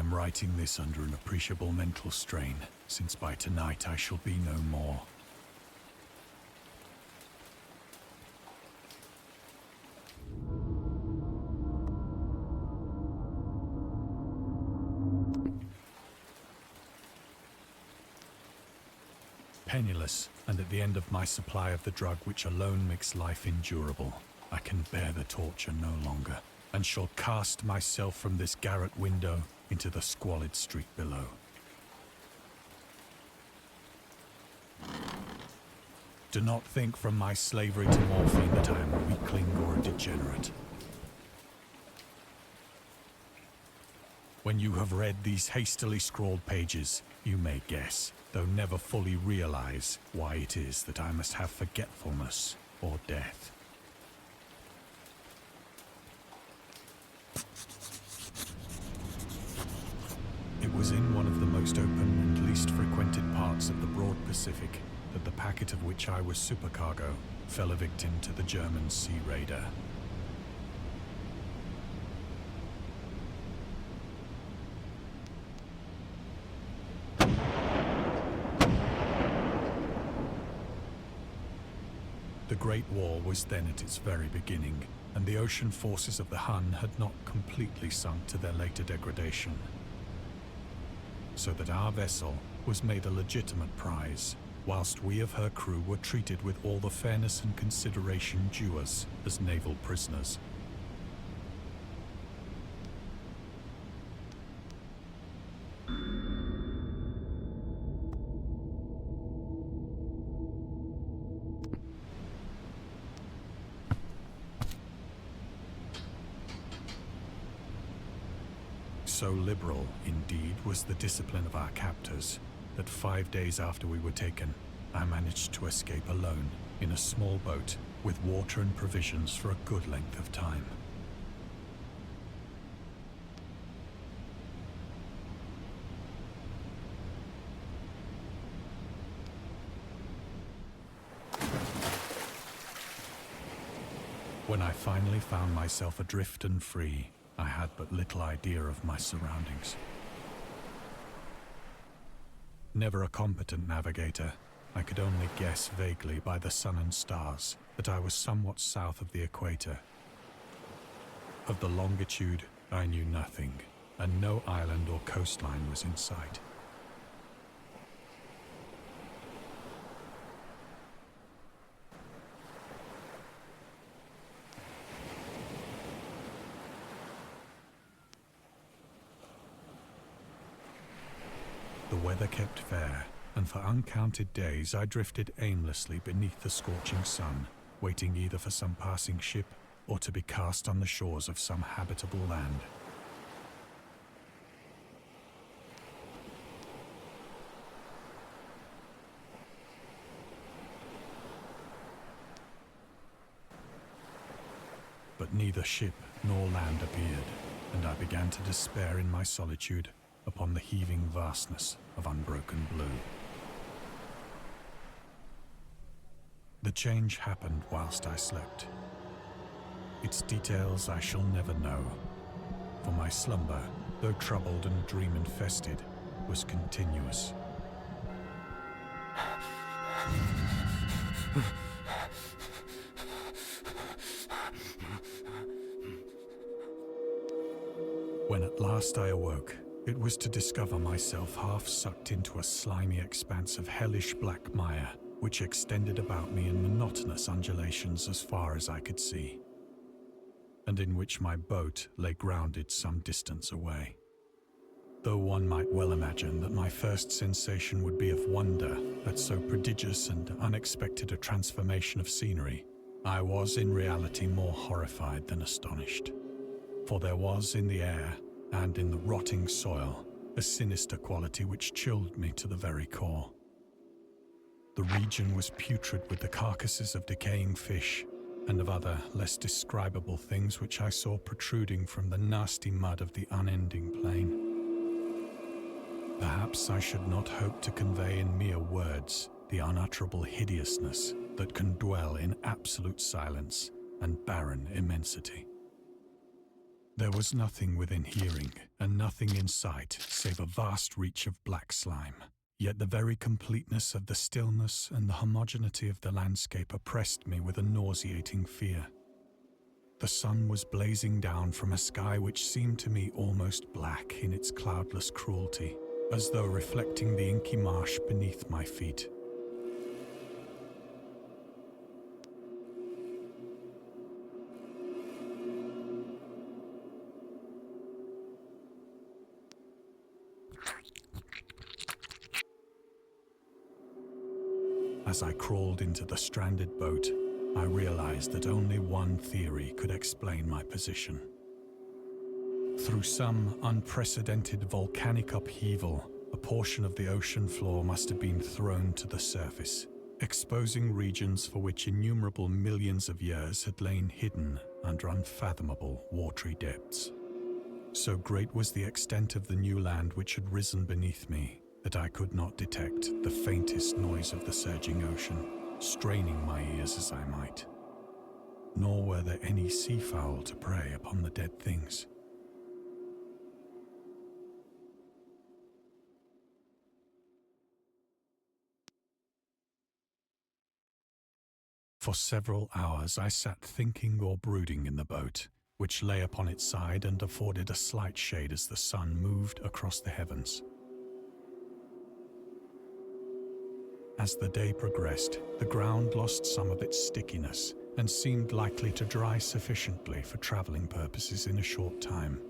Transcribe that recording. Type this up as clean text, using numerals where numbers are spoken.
am writing this under an appreciable mental strain, since by tonight I shall be no more. Penniless, and at the end of my supply of the drug which alone makes life endurable, I can bear the torture no longer, and shall cast myself from this garret window into the squalid street below. Do not think from my slavery to morphine that I am a weakling or a degenerate. When you have read these hastily scrawled pages, you may guess, though never fully realize, why it is that I must have forgetfulness or death. It was in one of the most open and least frequented parts of the broad Pacific that the packet of which I was supercargo fell a victim to the German sea raider. The Great War was then at its very beginning, and the ocean forces of the Hun had not completely sunk to their later degradation. So that our vessel was made a legitimate prize, whilst we of her crew were treated with all the fairness and consideration due us as naval prisoners. So liberal, indeed, was the discipline of our captors, that 5 days after we were taken, I managed to escape alone in a small boat with water and provisions for a good length of time. When I finally found myself adrift and free, I had but little idea of my surroundings. Never a competent navigator, I could only guess vaguely by the sun and stars that I was somewhat south of the equator. Of the longitude, I knew nothing, and no island or coastline was in sight. The weather kept fair, and for uncounted days I drifted aimlessly beneath the scorching sun, waiting either for some passing ship or to be cast on the shores of some habitable land. But neither ship nor land appeared, and I began to despair in my solitude upon the heaving vastness of unbroken blue. The change happened whilst I slept. Its details I shall never know, for my slumber, though troubled and dream-infested, was continuous. When at last I awoke, it was to discover myself half sucked into a slimy expanse of hellish black mire, which extended about me in monotonous undulations as far as I could see, and in which my boat lay grounded some distance away. Though one might well imagine that my first sensation would be of wonder at so prodigious and unexpected a transformation of scenery, I was in reality more horrified than astonished, for there was in the air and in the rotting soil a sinister quality which chilled me to the very core. The region was putrid with the carcasses of decaying fish and of other less describable things which I saw protruding from the nasty mud of the unending plain. Perhaps I should not hope to convey in mere words the unutterable hideousness that can dwell in absolute silence and barren immensity. There was nothing within hearing, and nothing in sight, save a vast reach of black slime. Yet the very completeness of the stillness and the homogeneity of the landscape oppressed me with a nauseating fear. The sun was blazing down from a sky which seemed to me almost black in its cloudless cruelty, as though reflecting the inky marsh beneath my feet. As I crawled into the stranded boat, I realized that only one theory could explain my position. Through some unprecedented volcanic upheaval, a portion of the ocean floor must have been thrown to the surface, exposing regions for which innumerable millions of years had lain hidden under unfathomable watery depths. So great was the extent of the new land which had risen beneath me, that I could not detect the faintest noise of the surging ocean, straining my ears as I might. Nor were there any seafowl to prey upon the dead things. For several hours I sat thinking or brooding in the boat, which lay upon its side and afforded a slight shade as the sun moved across the heavens. As the day progressed, the ground lost some of its stickiness and seemed likely to dry sufficiently for traveling purposes in a short time.